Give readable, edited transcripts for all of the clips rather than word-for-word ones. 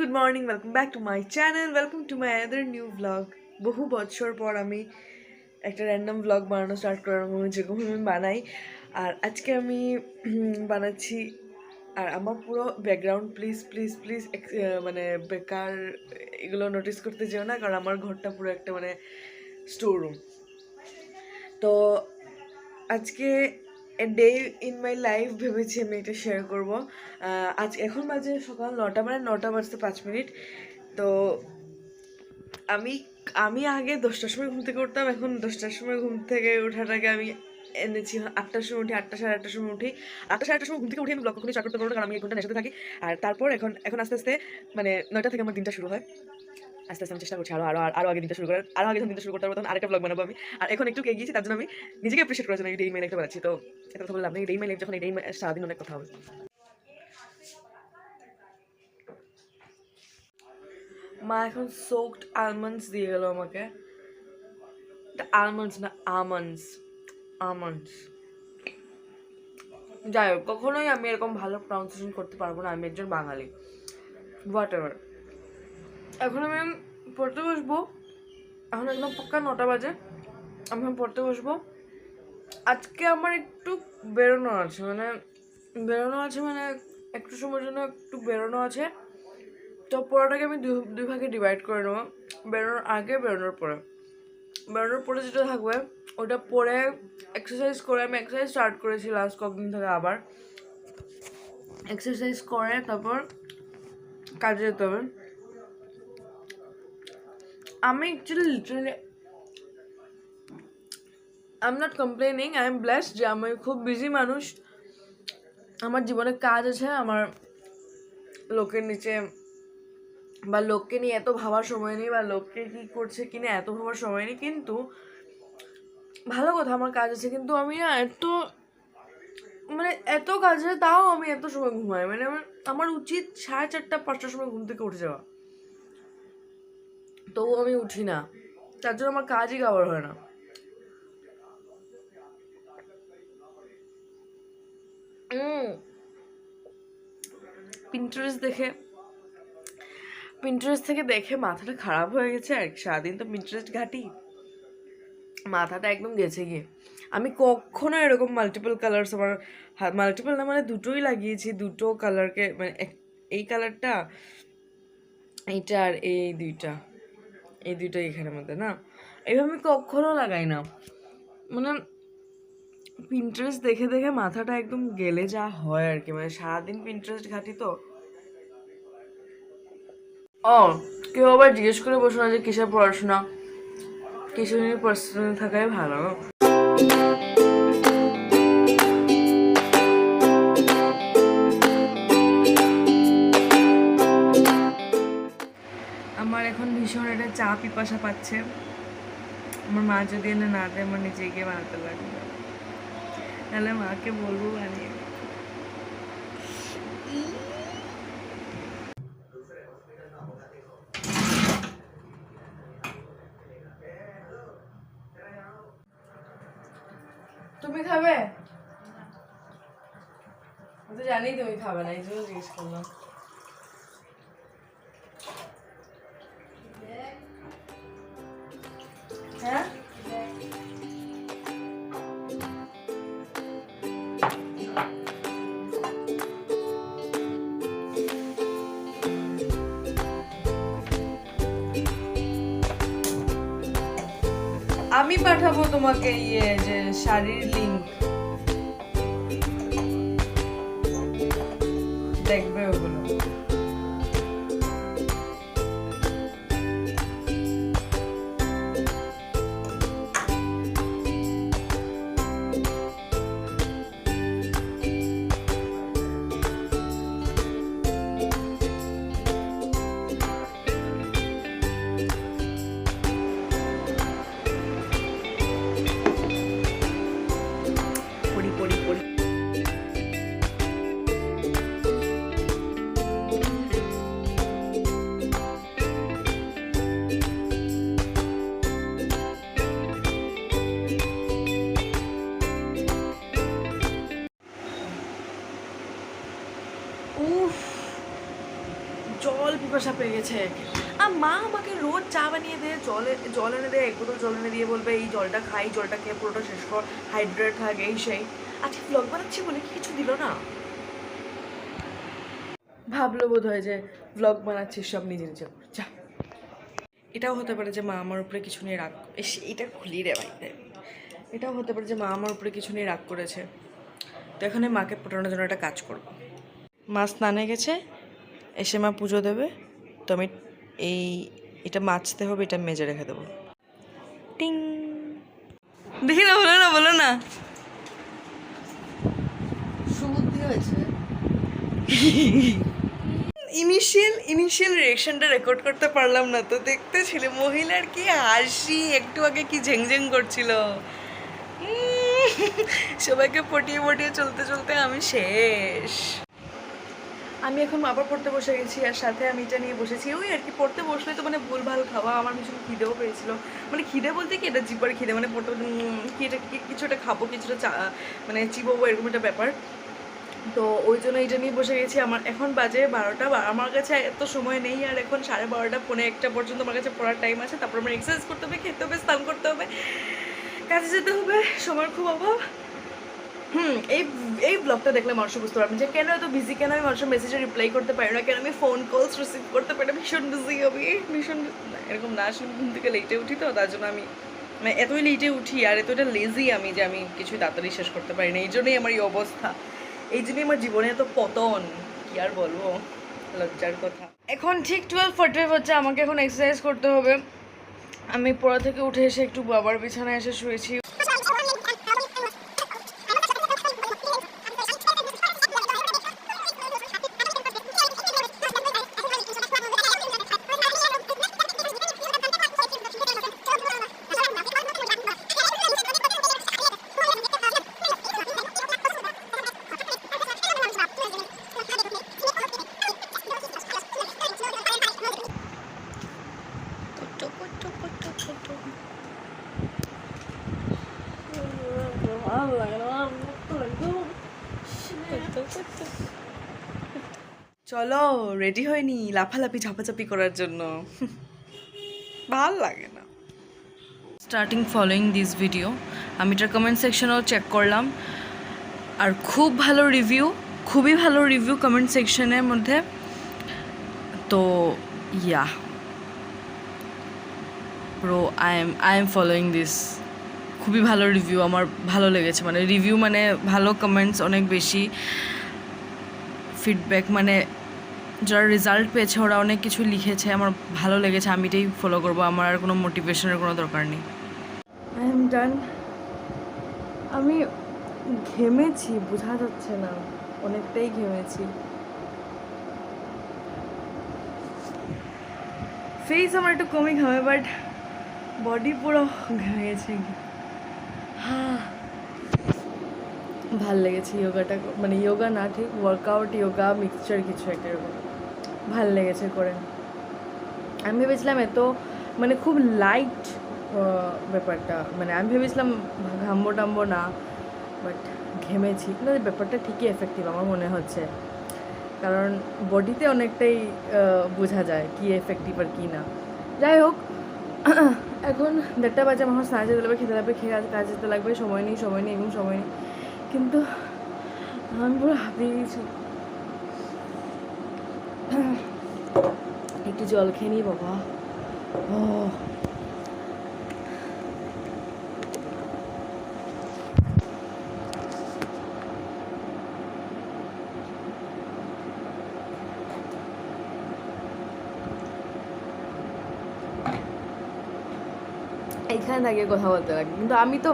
good morning, welcome back to my channel, welcome to my other new vlog. বহু বছর পর আমি একটা র্যান্ডম ভ্লগ বানানো স্টার্ট করার মনে যেরকম আমি বানাই। আর আজকে আমি বানাচ্ছি, আর আমার পুরো ব্যাকগ্রাউন্ড প্লিজ প্লিজ প্লিজ মানে বেকার এগুলো নোটিস করতে যেও না, কারণ আমার ঘরটা পুরো একটা মানে স্টোর রুম। তো আজকে ডে ইন মাই লাইফ ভেবেছি আমি এটা শেয়ার করবো। আজ এখন বাজে সকাল 9টা, মানে 9টা বাজতে 5 মিনিট। তো আমি আগে 10টার সময় ঘুম থেকে উঠতাম, এখন 10টার সময় ঘুম থেকে ওঠাটাকে আমি এনেছি 8টার সময় উঠি, 8টা সাড়ে 8টার সময় উঠি। 8টা সাড়ে 8টার সময় ঘুম থেকে উঠি আমি ব্লগ কখনোই স্টার্ট করতে পারবো না, কারণ আমি 1 ঘন্টা নেশাতে থাকি। আর তারপর এখন আস্তে আস্তে মানে 9টা থেকে আমার দিনটা শুরু হয়। আস্তে আস্তে আমি চেষ্টা করছি আরো আগে দিনটা শুরু করার, আরো আগে যখন দিনটা শুরু করতে পারবো তখন আরেকটা ব্লগ বানাবো আমি। আর এখন একটু এগিয়েছি, তার জন্য আমি নিজেকে অ্যাপ্রিশিয়েট করার জন্য এই ডে ইন মাই লাইফটা বানাচ্ছি। তো এটা কথা বললাম না, এই ডে ইন মাই লাইফ যখন এই ডে সারাদিন অনেক কথা হবে। মা এখন সোকড আলমন্ডস দিয়ে গেল আমাকে। আলমন্ডস না, আমন্ডস। যাই হোক, কখনোই আমি এরকম ভালো প্রনাউন্সিয়েশন করতে পারবো না, আমি একজন বাঙালি। What ever. এখন আমি পড়তে বসবো, এখন একদম পক্কা 9টা বাজে, আমি পড়তে বসবো। আজকে আমার একটু বেরোনো আছে, মানে একটু সময়ের জন্য একটু বেরোনো আছে। তো পড়াটাকে আমি দুই ভাগে ডিভাইড করে নেবো, বেরোনোর আগে বেরোনোর পরে। বেরোনোর পরে যেটা থাকবে ওটা পরে এক্সারসাইজ করে, আমি এক্সারসাইজ স্টার্ট করেছি লাস্ট কয়েকদিন থেকে, আবার এক্সারসাইজ করে তারপর কাজে যেতে হবে। আমি actually literally I am not complaining, I am blessed যে আমি খুব বিজি মানুষ। আমার জীবনে কাজ আছে, আমার লোকের নিচে বা লোককে নিয়ে এত ভাবার সময় নেই, বা লোককে কী করছে কিনা এত ভাবার সময় নেই। কিন্তু ভালো কথা, আমার কাজ আছে, কিন্তু আমি না এত কাজে তাও আমি এত সময় ঘুমাই। মানে আমার উচিত 4:30 5টার সময় ঘুম থেকে উঠে যাওয়া, তবুও আমি উঠি না, তার জন্য আমার কাজই কভার হয় না। পিন্টারেস্ট থেকে দেখে মাথাটা খারাপ হয়ে গেছে, আর সারাদিন তো পিন্টারেস্ট ঘাটি, মাথাটা একদম গেছে গিয়ে। আমি কখনো এরকম মাল্টিপল কালার্স, আমার মাল্টিপল না মানে দুটোই লাগিয়েছি, দুটো কালারকে, মানে এই কালারটা এইটা আর এই দুইটা এখানের মধ্যে না, এইভাবে আমি কখনো লাগাই না। মানে পিন্টারেস্ট দেখে দেখে মাথাটা একদম গেলে যা হয় আর কি, মানে সারাদিন পিন্টারেস্ট ঘাটি। তো কেউ আবার জিজ্ঞেস করে বসো না যে কিসের পড়াশোনা, কিছু নিয়ে পার্সোনাল থাকাই ভালো। আমার এখন ভীষণ একটা চা পিপাসা পাচ্ছে, আমার মা যদি এনে না দেয় আমার নিজে গিয়ে বানাতে লাগবে, তাহলে মাকে বলবো বানিয়ে। তুমি খাবে? আমি তো জানি তুমি খাবে না, এই জন্য জিজ্ঞেস করলাম। হ্যাঁ, আমি পাঠাবো তোমাকে যে শাড়ির লিঙ্ক, দেখবে ওগুলো। জল পিপাসা পেয়ে গেছে। আর মা আমাকে রোজ চা বানিয়ে দেয়, জল এনে দেয়, এক বোতল জল এনে দিয়ে বলবে এই জলটা খাই, জলটা খেয়ে পুরোটা শেষ কর, হাইড্রেট থাক, এই সেই। আজকে ব্লগ বানাচ্ছি বলে কিছু দিল না। ভাবলো বোধ হয় যে ব্লগ বানাচ্ছিস, সব নিজে নিজে কর, যা। এটাও হতে পারে যে মা আমার উপরে কিছু নিয়ে রাগ, এটা খুলি রে ভাই। এটাও হতে পারে যে মা আমার উপরে কিছু নিয়ে রাগ করেছে। তো এখানে মাকে পটানোর জন্য একটা কাজ করবো। মা স্নানে গেছে, এসে মা পুজো দেবে, তো আমি এটা মাজতে হবে, এটা মেজে রেখে দেবো। টিং, দেখি না, বলো না সুবুদ্ধি হয়েছে। ইনিশিয়াল রিয়েকশনটা রেকর্ড করতে পারলাম না, তো দেখতে ছিলে মহিলার কি হাসি, একটু আগে কি ঝেংঝেং করছিল। সবাইকে পটিয়ে চলতে চলতে আমি শেষ। আমি এখন আবার পড়তে বসে গেছি, আর সাথে আমি এটা নিয়ে বসেছি। ওই আর কি, পড়তে বসলে তো মানে ভুলভাল খাওয়া, আমার ভীষণ খিদেও পেয়েছিল। মানে খিদে বলতে কি, এটা জিব্বার খিদে, মানে পড়তে কি এটা কিছুটা খাবো, কিছুটা মানে চিবোবো, এরকম একটা ব্যাপার। তো ওই জন্য এইটা নিয়ে বসে গেছি। আমার এখন বাজে 12টা, আমার কাছে এত সময় নেই, আর এখন 12:30 পৌনে 1টা পর্যন্ত আমার কাছে পড়ার টাইম আছে। তারপর আমার এক্সারসাইজ করতে হবে, খেতে হবে, স্নান করতে হবে, কাজে যেতে হবে, সময়ের খুব অভাব। এই ব্লগটা দেখলে মানুষ বুঝতে পারবেন যে কেন এত বিজি, কেন আমি মানুষের মেসেজে রিপ্লাই করতে পারি না, কেন আমি ফোন কলস রিসিভ করতে পারি না, ভীষণ বিজি হবে, ভীষণ এরকম না। আসলে ঘুম থেকে লেটে উঠি, তো তার জন্য আমি মানে এতই লেটে উঠি, আর এতটা লেজি আমি যে আমি কিছুই তাড়াতাড়ি শেষ করতে পারি না। এই জন্যই আমার এই অবস্থা, এই জন্যই আমার জীবনে এত পতন, কি আর বলবো, লজ্জার কথা। এখন ঠিক 12:45 হচ্ছে, আমাকে এখন এক্সারসাইজ করতে হবে। আমি পড়া থেকে উঠে এসে একটু বাবার বিছানায় এসে শুয়েছি। চলো রেডি হয়নি লাফালাফি ঝাপাঝাপি করার জন্য, ভাল লাগে না। স্টার্টিং ফলোয়িং দিস ভিডিও, আমি এটার কমেন্ট সেকশনেও চেক করলাম, আর খুব ভালো রিভিউ, খুবই ভালো রিভিউ কমেন্ট সেকশনের মধ্যে। তো yeah bro, I am following this. খুবই ভালো রিভিউ, আমার ভালো লেগেছে, মানে রিভিউ মানে ভালো, কমেন্টস অনেক বেশি, ফিডব্যাক মানে যারা রেজাল্ট পেয়েছে ওরা অনেক কিছু লিখেছে, আমার ভালো লেগেছে, আমি এটাই ফলো করবো, আমার আর কোনো মোটিভেশনের কোনো দরকার নেই। I am done. আমি ঘেমেছি, বোঝা যাচ্ছে না, অনেকটাই ঘেমেছি। ফেস আমার একটু কমই ঘামে, বাট বডি পুরো ঘেমেছে। হ্যাঁ, ভাল লেগেছে ইয়োগাটা, মানে ইয়োগা না, ঠিক ওয়ার্কআউট, ইয়োগা মিক্সচার কিছু একটা এরকম ভাল লেগেছে করে। আমি ভেবেছিলাম এত মানে খুব লাইট ব্যাপারটা, মানে আমি ভেবেছিলাম ঘামবো টামবো না, বাট ঘেমেছি। না, ব্যাপারটা ঠিকই এফেক্টিভ আমার মনে হচ্ছে, কারণ বডিতে অনেকটাই বোঝা যায় কি এফেক্টিভ আর কি না। যাই হোক, এখন 1:30 বাজে, আমার স্নান যেতে লাগবে, খেতে লাগবে, খেয়ে কাজ যেতে লাগবে, সময় নেই এবং সময় নেই। কিন্তু আমি পুরো হাঁপিয়ে গেছি। একটু জল খেয়ে নিই বাবা। ও এইখানে তাকিয়ে কথা বলতে লাগে, কিন্তু আমি তো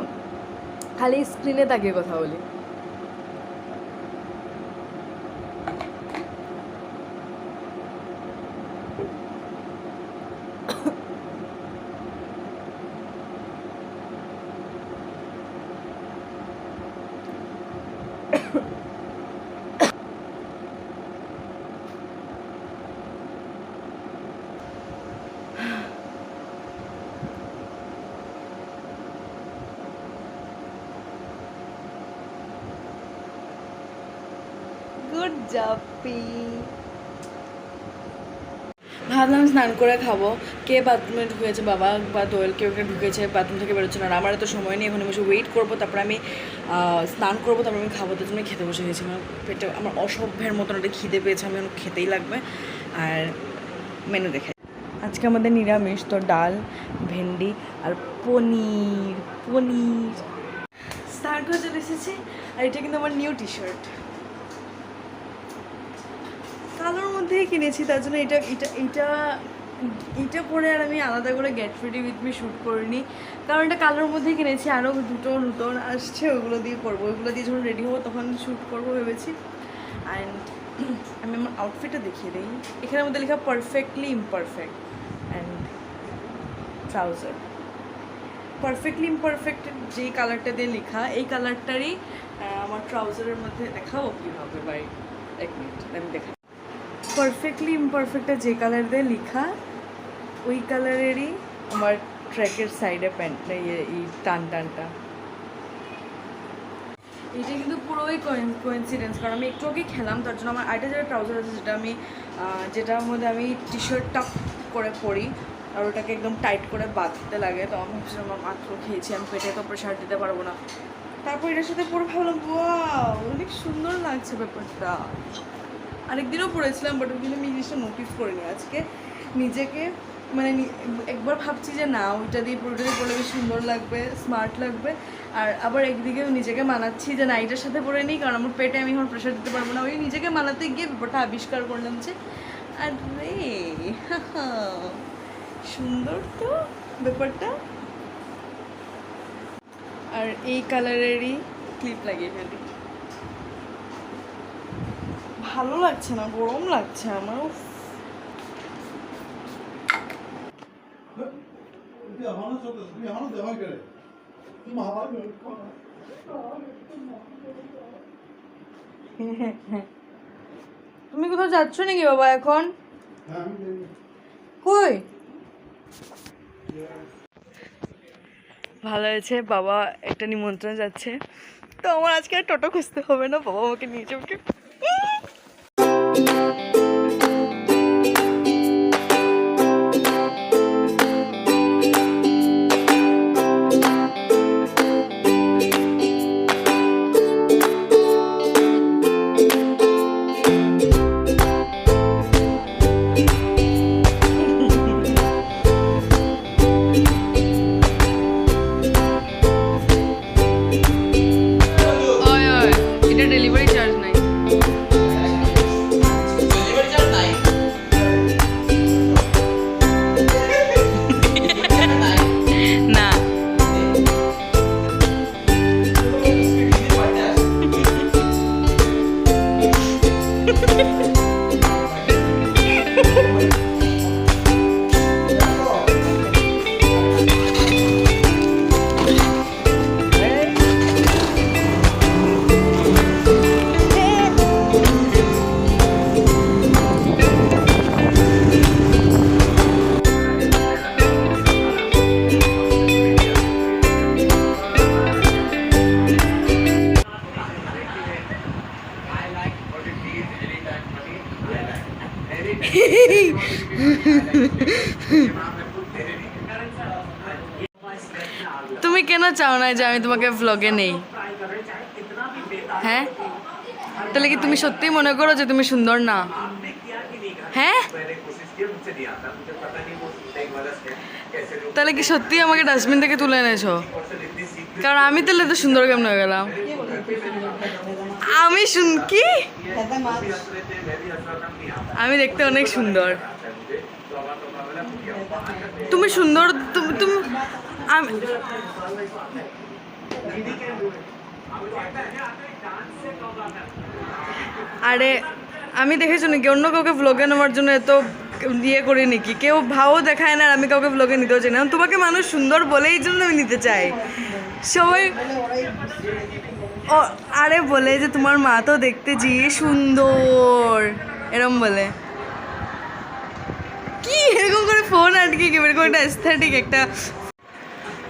খালি স্ক্রিনে তাকিয়ে কথা বলি। Good job, P. ভাবলাম স্নান করে খাবো। কে বাথরুমে ঢুকেছে, বাবা বা দোয়েল কেউ কে ঢুকেছে, বাথরুম থেকে বেরোচ্ছে না। আর আমার তো সময় নেই, এখন আমি ওয়েট করবো, তারপরে আমি স্নান করবো, তারপরে আমি খাবো। তার জন্য খেতে বসে গেছি। আমার পেটে আমার অসভ্যের মতন একটা খিদে পেয়েছে, আমি এখন খেতেই লাগবে। আর মেনু দেখে আজকে আমাদের নিরামিষ, তো ডাল, ভেন্ডি আর পনির। স্নান করে চলে এসেছি। আর এটা কিন্তু আমার নিউ টি শার্ট, কালোর মধ্যেই কিনেছি, তার জন্য এটা এটা এটা এটা পরে আর আমি আলাদা করে get ready with me shoot করিনি, কারণ এটা কালোর মধ্যেই কিনেছি। আরও দুটো নতুন আসছে, ওগুলো দিয়ে করবো। ওগুলো দিয়ে যখন রেডি হবো তখন শ্যুট করবো ভেবেছি। অ্যান্ড আমি আমার আউটফিটটা দেখিয়ে দিই। এখানের মধ্যে লেখা perfectly imperfect and trouser. Perfectly ইমপারফেক্টের যেই কালারটা দিয়ে লেখা, এই কালারটারই আমার ট্রাউজারের মধ্যে দেখাবো কীভাবে বাই। এক মিনিট আমি দেখা। পারফেক্টলি ইমপারফেক্টটা যে কালার দিয়ে লেখা, ওই কালারেরই আমার ট্র্যাকের সাইডে প্যান্টটা এই টানটা। এটা কিন্তু পুরোই কোইন্সিডেন্স, কারণ আমি একটু আগে খেলাম, তার জন্য আমার আরেকটা যেটা ট্রাউজার আছে, যেটার মধ্যে আমি টি শার্টটা করে পরি আর ওটাকে একদম টাইট করে বাঁধতে লাগে। তো আমি ভাবছিলাম আমার মাত্র খেয়েছি, আমি পেটে তো প্রেশার দিতে পারবো না। তারপর এটার সাথে পরে ভাবলাম ওয়াও অনেক সুন্দর লাগছে ব্যাপারটা। আরেকদিনও পড়েছিলাম, বাট ওই দিন আমি জিনিসটা নোটিস করিনি। আজকে নিজেকে মানে একবার ভাবছি যে না, ওইটা দিয়ে পুরোটা দিয়ে পড়লে বেশ সুন্দর লাগবে, স্মার্ট লাগবে। আর আবার একদিকে নিজেকে মানাচ্ছি যে না, এটার সাথে পরে নিই, কারণ আমার পেটে আমি এখন প্রেশার দিতে পারবো না। ওই নিজেকে মানাতে গিয়ে ব্যাপারটা আবিষ্কার করলাম যে আরে সুন্দর তো ব্যাপারটা। আর এই কালারেরই ক্লিপ লাগিয়ে ফেলি। ভালো লাগছে না, গরম লাগছে আমার। তুমি কোথাও যাচ্ছ নাকি বাবা এখন? কই? ভালো হয়েছে, বাবা একটা নিমন্ত্রণ যাচ্ছে, তো আমার আজকে আর টোটো খুঁজতে হবে না, বাবা আমাকে নিয়ে যাবে। ডেলিভারি চার্জ নাই। না তুমি কেন চাও না যে আমি তোমাকে ভ্লগে নেই? হ্যাঁ, তাহলে কি তুমি সত্যিই মনে করো যে তুমি সুন্দর না? হ্যাঁ, তাহলে কি সত্যি আমাকে ডাস্টবিন থেকে তুলে এনেছো? কারণ আমি তাহলে তো সুন্দর কেমন হয়ে গেলাম? আমি কি আমি দেখতে অনেক সুন্দর। তুমি সুন্দর, তুমি আরে আমি দেখেছো নাকি অন্য কাউকে ভ্লগে নেওয়ার জন্য এত ইয়ে করি নাকি? কেউ ভাও দেখায় না, আর আমি কাউকে ভ্লগে নিতেও চাই না। তোমাকে মানুষ সুন্দর বলেই জন্য আমি নিতে চাই। সবাই আরে বলে যে তোমার মা তো দেখতে যে সুন্দর, এরম বলে। কি এরকম করে ফোন আটকে কি এরকম একটা এস্থেটিক একটা।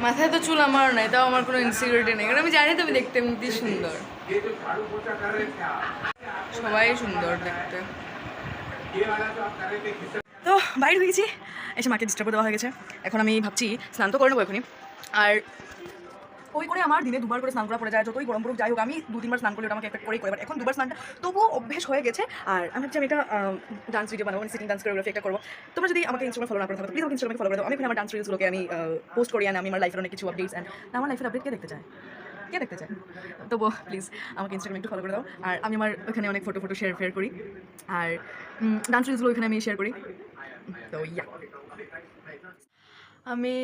মাথায় তো চুল আমারও নাই, তাও আমার কোনো ইনসিকিউরিটি নেই, কারণ আমি জানি তো আমি দেখতে এমনি সুন্দর। সবাই সুন্দর দেখতে। তো বাইরে হয়েছি, এসে মাকে ডিস্টার্ব দেওয়া হয়ে গেছে। এখন আমি ভাবছি স্নান তো করে নেবো এখনই। আর ওই করে আমার দিনে দুবার করে স্নান করা পড়ে যায়, যতই গরম পড়ুক যাই হোক আমি 2-3 বার স্নান করলে ওটা আমাকে এফেক্ট করেই করে। বাট এখন দুবার স্নানটা তবুও অভ্যেস হয়ে গেছে। আর আমি ভাবছি আমি একটা ডান্স ভিডিও বানাবো, সিটিং ডান্স কোরিওগ্রাফি একটা করবো। তোমরা যদি আমাকে ইনস্টাগ্রামে ফলো না করে থাকো প্লিজ আমাকে ইনস্টাগ্রামে ফলো করে দাও। আমি এখানে আমার ডান্স রিলসগুলোকে আমি পোস্ট করি, আমি আমার লাইফের অনেক কিছু আপডেটস অ্যান্ড আমার লাইফের আপডেট কে দেখতে চায়, কে দেখতে চায়? তবুও প্লিজ আমাকে ইনস্টাগ্রামে একটু ফলো করে দাও। আর আমি আমার ওখানে অনেক ফটো শেয়ার করি, আর ডান্স রিলসগুলো ওখানে আমি শেয়ার করি। তো ইয়া, আমি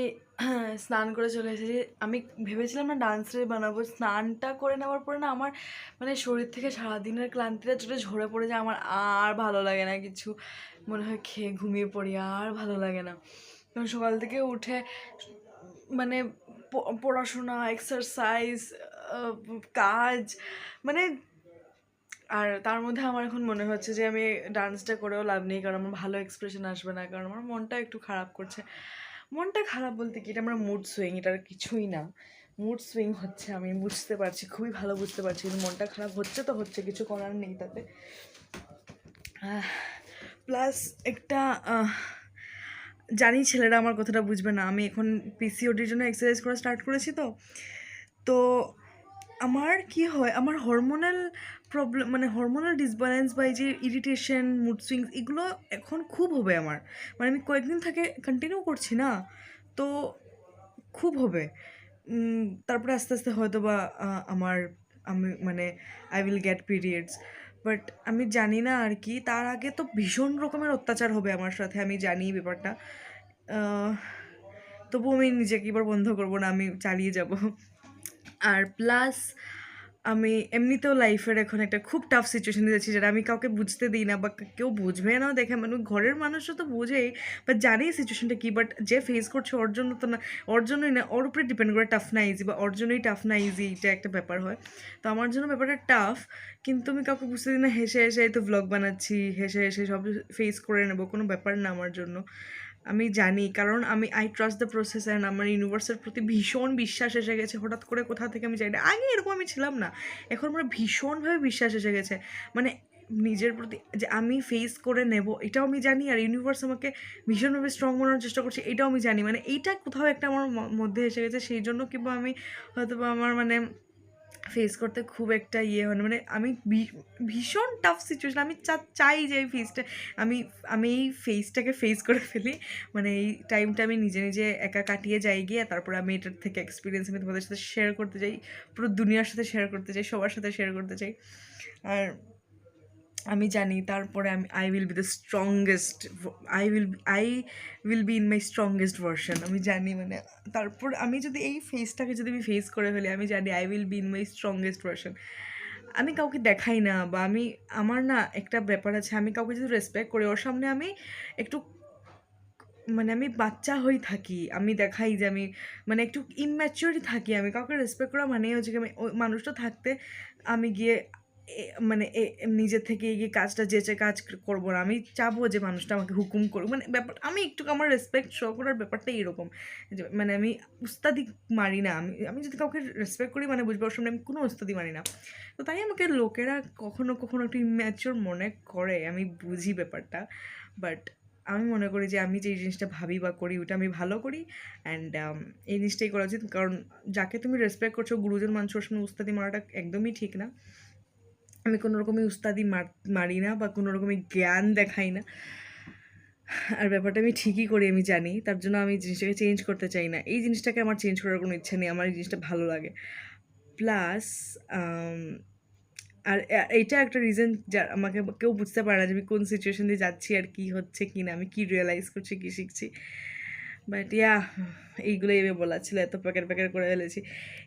স্নান করে চলে এসেছি। আমি ভেবেছিলাম না ডান্স রিল বানাবো, স্নানটা করে নেওয়ার পরে না আমার মানে শরীর থেকে সারাদিনের ক্লান্তিটা যেটা ঝরে পড়ে যায়, আমার আর ভালো লাগে না কিছু, মনে হয় খেয়ে ঘুমিয়ে পড়ি, আর ভালো লাগে না। কারণ সকাল থেকে উঠে মানে পড়াশোনা, এক্সারসাইজ, কাজ, মানে আর তার মধ্যে আমার এখন মনে হচ্ছে যে আমি ডান্সটা করেও লাভ নেই, কারণ আমার ভালো এক্সপ্রেশন আসবে না, কারণ আমার মনটা একটু খারাপ করছে। মনটা খারাপ বলতে কি, এটা আমার মুড সুইং, এটার কিছুই না। মুড সুইং হচ্ছে, আমি বুঝতে পারছি, খুবই ভালো বুঝতে পারছি, কিন্তু মনটা খারাপ হচ্ছে তো হচ্ছে, কিছু করার নেই তাতে। প্লাস একটা জানি ছেলেরা আমার কথাটা বুঝবে না, আমি এখন পিসিওডির জন্য এক্সারসাইজ করা স্টার্ট করেছি। তো তো আমার কি হয়, আমার হরমোনাল প্রবলেম, মানে হরমোনাল ডিসব্যালেন্স বা এই যে ইরিটেশন, মুড সুইংস, এগুলো এখন খুব হবে আমার। মানে আমি কয়েকদিন থেকে কন্টিনিউ করছি না, তো খুব হবে। তারপরে আস্তে আস্তে হয়তো বা আমি মানে I will get periods, but আমি জানি না আর কি। তার আগে তো ভীষণ রকমের অত্যাচার হবে আমার সাথে, আমি জানি ব্যাপারটা। তবু আমি নিজেকে এবার বন্ধ করবো না, আমি চালিয়ে যাব। আর প্লাস আমি এমনিতেও লাইফের এখন একটা খুব টাফ সিচুয়েশনে যাচ্ছি, যেটা আমি কাউকে বুঝতে দিই না, বা কেউ বুঝবে না দেখে, মানে ঘরের মানুষও তো বোঝেই, বাট জানি সিচুয়েশনটা কী, বাট যে ফেস করছে ওর জন্য তো না, ওর জন্যই না, ওর উপরে ডিপেন্ড করে টাফ না ইজি, বা ওর জন্যই টাফ না ইজি, এটা একটা ব্যাপার হয়। তো আমার জন্য ব্যাপারটা টাফ, কিন্তু আমি কাউকে বুঝতে দিই না, হেসে হেসে এই তো ভ্লগ বানাচ্ছি, হেসে হেসে সব ফেস করে নেবো, কোনো ব্যাপার না আমার জন্য। আমি জানি, কারণ I trust the process, and আমার ইউনিভার্সের প্রতি ভীষণ বিশ্বাস এসে গেছে। হঠাৎ করে কোথা থেকে আমি জানি না, আগে এরকম আমি ছিলাম না, এখন আমার ভীষণভাবে বিশ্বাস এসে গেছে। মানে নিজের প্রতি যে আমি ফেস করে নেব, এটাও আমি জানি, আর ইউনিভার্স আমাকে ভীষণভাবে স্ট্রং বানানোর চেষ্টা করছে, এটাও আমি জানি। মানে এইটা কোথাও একটা আমার মধ্যে এসে গেছে, সেই জন্য কিংবা আমি হয়তো বা আমার মানে ফেস করতে খুব একটা হয় না। মানে আমি ভীষণ টাফ সিচুয়েশন, আমি চাই যে এই ফেসটা আমি আমি এই ফেসটাকে ফেস করে ফেলি, মানে এই টাইমটা আমি নিজে নিজে একা কাটিয়ে যাই গিয়ে, তারপরে আমি এটার থেকে এক্সপিরিয়েন্স আমি তোমাদের সাথে শেয়ার করতে চাই, পুরো দুনিয়ার সাথে শেয়ার করতে চাই, সবার সাথে শেয়ার করতে চাই। আর আমি জানি তারপরে I will be the strongest, I will be in my strongest version, আমি জানি। মানে তারপর আমি যদি এই ফেসটাকে যদি আমি ফেস করে ফেলি, আমি জানি I will be in my strongest version. আমি কাউকে দেখাই না, বা আমার না একটা ব্যাপার আছে, আমি কাউকে যদি রেসপেক্ট করি, ওর সামনে আমি একটু মানে আমি বাচ্চা হয়ে থাকি, আমি দেখাই যে আমি মানে একটু ইম্যাচিওরই থাকি। আমি কাউকে রেসপেক্ট করা মানেই হচ্ছে কি, আমি ওই মানুষটা থাকতে আমি গিয়ে মানে নিজের থেকে গিয়ে কাজটা যেচে কাজ করবো না, আমি চাবো যে মানুষটা আমাকে হুকুম করুক। মানে ব্যাপার আমি একটু আমার রেসপেক্ট শো করার ব্যাপারটা এরকম, যে মানে আমি উস্তাদি মারি না। আমি যদি কাউকে রেসপেক্ট করি, মানে বুঝবো ওর সামনে আমি কোনো উস্তাদি মারি না। তো তাই আমাকে লোকেরা কখনো কখনো একটু ইম্যাচিওর মনে করে, আমি বুঝি ব্যাপারটা। বাট আমি মনে করি যে আমি যে জিনিসটা ভাবি বা করি, ওটা আমি ভালো করি। অ্যান্ড এই জিনিসটাই করা উচিত, কারণ যাকে তুমি রেসপেক্ট করছো, গুরুজন মানছো, ওর সামনে উস্তাদি মারাটা একদমই ঠিক না। আমি কোনো রকমই উস্তাদি মারি না, বা কোনো রকমই জ্ঞান দেখাই না। আর ব্যাপারটা আমি ঠিকই করি, আমি জানি, তার জন্য আমি জিনিসটাকে চেঞ্জ করতে চাই না। এই জিনিসটাকে আমার চেঞ্জ করার কোনো ইচ্ছা নেই, আমার এই জিনিসটা ভালো লাগে। প্লাস আর এইটা একটা রিজন, যার আমাকে কেউ বুঝতে পারে না যে আমি কোন সিচুয়েশন দিয়ে যাচ্ছি, আর কি হচ্ছে কি না, আমি কি রিয়েলাইজ করছি, কি শিখছি। বাট এইগুলোই আমি বলার ছিল, এত প্যাকেট করে ফেলেছি।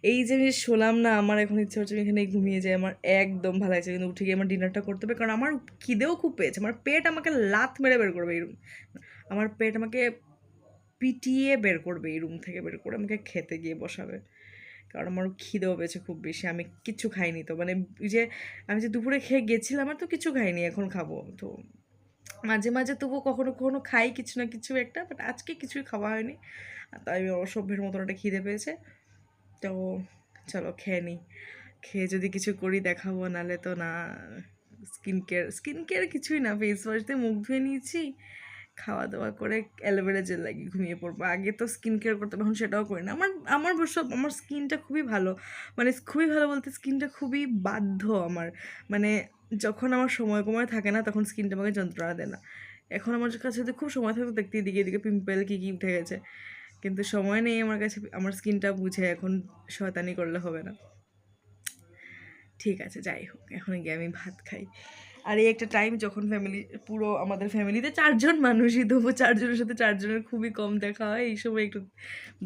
এই যে আমি শোলাম না, আমার এখন ইচ্ছে হচ্ছে আমি এখানে ঘুমিয়ে যাই, আমার একদম ভালো লাগছে। কিন্তু উঠে গিয়ে আমার ডিনারটা করতে হবে, কারণ আমার খিদেও খুব পেয়েছে। আমার পেট আমাকে লাত মেরে বের করবে এই রুম, আমার পেট আমাকে পিটিয়ে বের করবে এই রুম থেকে, বের করে আমাকে খেতে গিয়ে বসাবে, কারণ আমার খিদেও পেয়েছে খুব বেশি। আমি কিচ্ছু খাইনি, তো মানে যে আমি যে দুপুরে খেয়ে গেছিলাম, আমার তো কিছু খাইনি, এখন খাবো। তো মাঝে মাঝে তবু কখনো কখনো খাই কিছু না কিছু একটা, বাট আজকে কিছুই খাওয়া হয়নি, তাই আমি অসভ্যের মতন একটা খিদে পেয়েছে। তো চলো খেয়ে নিই, খেয়ে যদি কিছু করি দেখাবো, নাহলে তো না। স্কিন কেয়ার কিছুই না, ফেস ওয়াশ দিয়ে মুখ ধুয়ে নিয়েছি, খাওয়া দাওয়া করে অ্যালোভেরা জেল লাগিয়ে ঘুমিয়ে পড়বো। আগে তো স্কিন কেয়ার করতাম, এখন সেটাও করি না। আমার অবশ্য আমার স্কিনটা খুবই ভালো, মানে খুবই ভালো বলতে স্কিনটা খুবই বাধ্য আমার, মানে যখন আমার সময় থাকে না তখন স্কিনটা আমাকে যন্ত্রণা দেয় না। এখন আমার কাছে যদি খুব সময় থাকে দেখতে এদিকে এদিকে পিম্পল কী কী উঠে গেছে, কিন্তু সময় নেই আমার কাছে। আমার স্কিনটা বুঝে এখন শয়তানি করলে হবে না। ঠিক আছে, যাই হোক, এখন গিয়ে আমি ভাত খাই। আর এই একটা টাইম যখন পুরো আমাদের ফ্যামিলিতে 4 জন মানুষই, তবু 4 জনের সাথে 4 জনের খুবই কম দেখা হয়। এই সময় একটু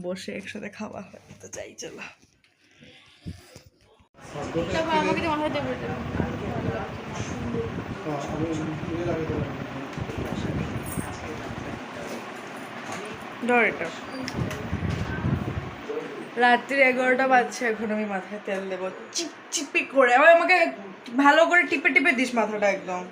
বসে একসাথে খাওয়া হয়, তো যাই চলো। আমাকে মাথায় দেবো ধর এটা। রাত্রি 11টা বাজছে, এখন আমি মাথায় তেল দেবো চিপচিপি করে। আমাকে ভালো করে টিপে টিপে দিস মাথাটা একদম।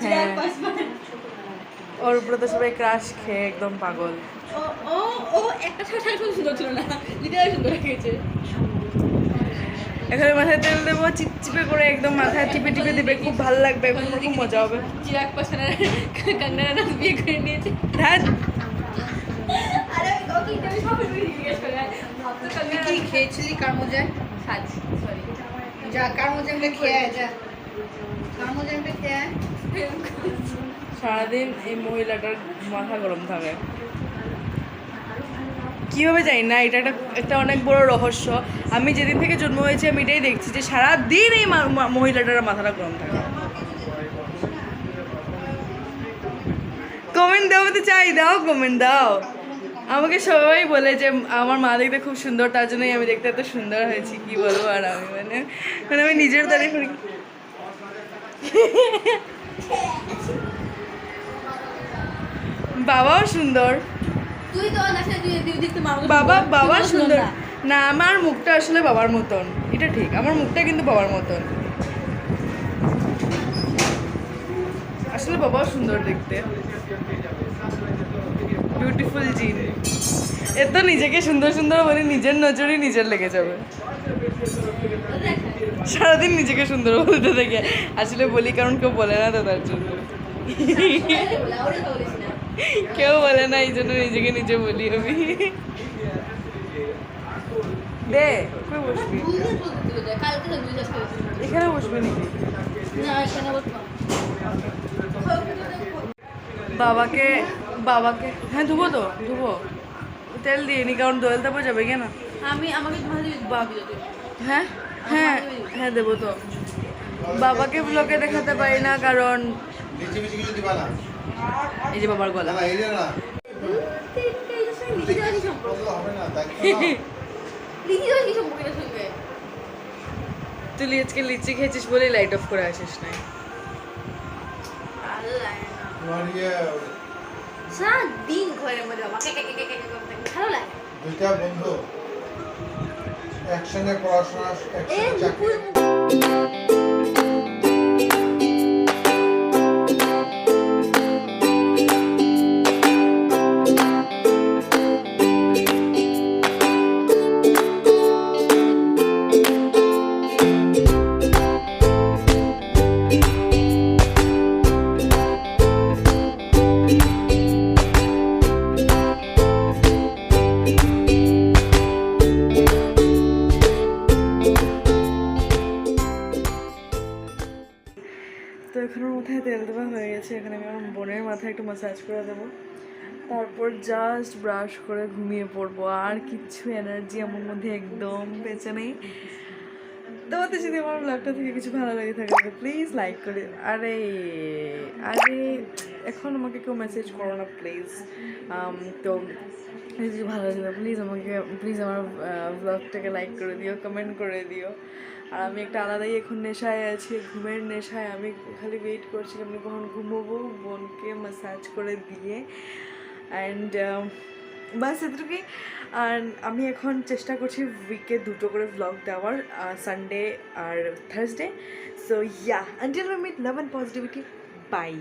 হ্যাঁ, ওর উপরে তো সবাই ক্রাশ খেয়ে একদম পাগল। ও একটা ছাড়া সুন্দর ছিল না, লিটার সুন্দর হয়েছে। এখানে মাথায় তেল দেবো চিপচিপে করে একদম মাথায় টিপে টিপে দেবে, খুব ভালো লাগবে, খুব মজা হবে। চিরাগ পাশানের কান্নারা না বিয়ে করে নিয়েছে। হ্যাঁ, আরে ওকে আমি সব জিজ্ঞেস করে তুই কি খেয়েছিলি কার মজায়? সরি যা কার মজায় খেয়ে আয়, যা কার মজায় খেয়ে আয়। সারাদিন এই মহিলাটার মাথা গরম থাকে, কীভাবে জানি না। এটা একটা অনেক বড় রহস্য। আমি যেদিন থেকে জন্ম হয়েছে আমি এটাই দেখছি যে সারাদিন এই মহিলাটার মাথাটা গরম থাকে। কমেন্ট দাও তো চাই, দাও কমেন্ট দাও। আমাকে সবাই বলে যে আমার মা দেখতে খুব সুন্দর, তার জন্যই আমি দেখতে এত সুন্দর হয়েছি। কি বলবো আর আমি, মানে আমি নিজের তারিফ করি। বাবাও সুন্দর, তুই তো না তুই দেখতে বাবা সুন্দর না। আমার মুখটা আসলে বাবার মতন, এটা ঠিক, আমার মুখটা কিন্তু বাবার মতন। আসলে বাবাও সুন্দর দেখতে, বিউটিফুল জিন। এত নিজেকে সুন্দর সুন্দর বলে নিজের নজরই নিজের লেগে যাবে। সারাদিন নিজেকে সুন্দর বলতে থাকে, আসলে বলি কারণ কেউ বলে না তো, তার জন্য। কেউ বলে না, এই জন্য নিজেকে নিজে বলি আমি। দে, কই বসবি? এখানে বসবি নাকি? বাবাকে হ্যাঁ ধুবো তো, ধুবো, তেল দিয়ে নি, কারণ দোয়েল তারপর যাবে কেন। আমাকে হ্যাঁ হ্যাঁ হ্যাঁ দেবো তো। বাবাকে ব্লগে দেখাতে পারি না কারণ এই যে বাবার গলা। তুই আজকে লিচি খেয়েছিস বলেই লাইট অফ করে আসিস নাই। সারাদিন ঘরের মধ্যে ভালো লাগে। দুইটা বন্ধু একসঙ্গে পড়াশোনা, একসঙ্গে চাকরি। তো এখন আমার মাথায় তেল দেওয়া হয়ে গেছে। এখানে আমি আমার বোনের মাথায় একটু ম্যাসাজ করে দেবো, তারপর জাস্ট ব্রাশ করে ঘুমিয়ে পড়বো। আর কিচ্ছু এনার্জি আমার মধ্যে একদম বেঁচে নেই। তোমাদের যদি আমার ব্লগটা থেকে কিছু ভালো লাগে থাকে প্লিজ লাইক করে। আরে এখন আমাকে কেউ মেসেজ করো না প্লিজ। তো যদি ভালো লাগে প্লিজ আমার ব্লগটাকে লাইক করে দিও, কমেন্ট করে দিও। আর আমি একটা আলাদাই এখন নেশায় আছি, ঘুমের নেশায়। আমি খালি ওয়েট করছি আমি কখন ঘুমোবো, বোনকে ম্যাসাজ করে দিয়ে। অ্যান্ড বাস এতটুকুই। আর আমি এখন চেষ্টা করছি উইকে 2টো করে ব্লগ দেওয়ার, সানডে আর Thursday. So yeah, until we meet, love and positivity, by.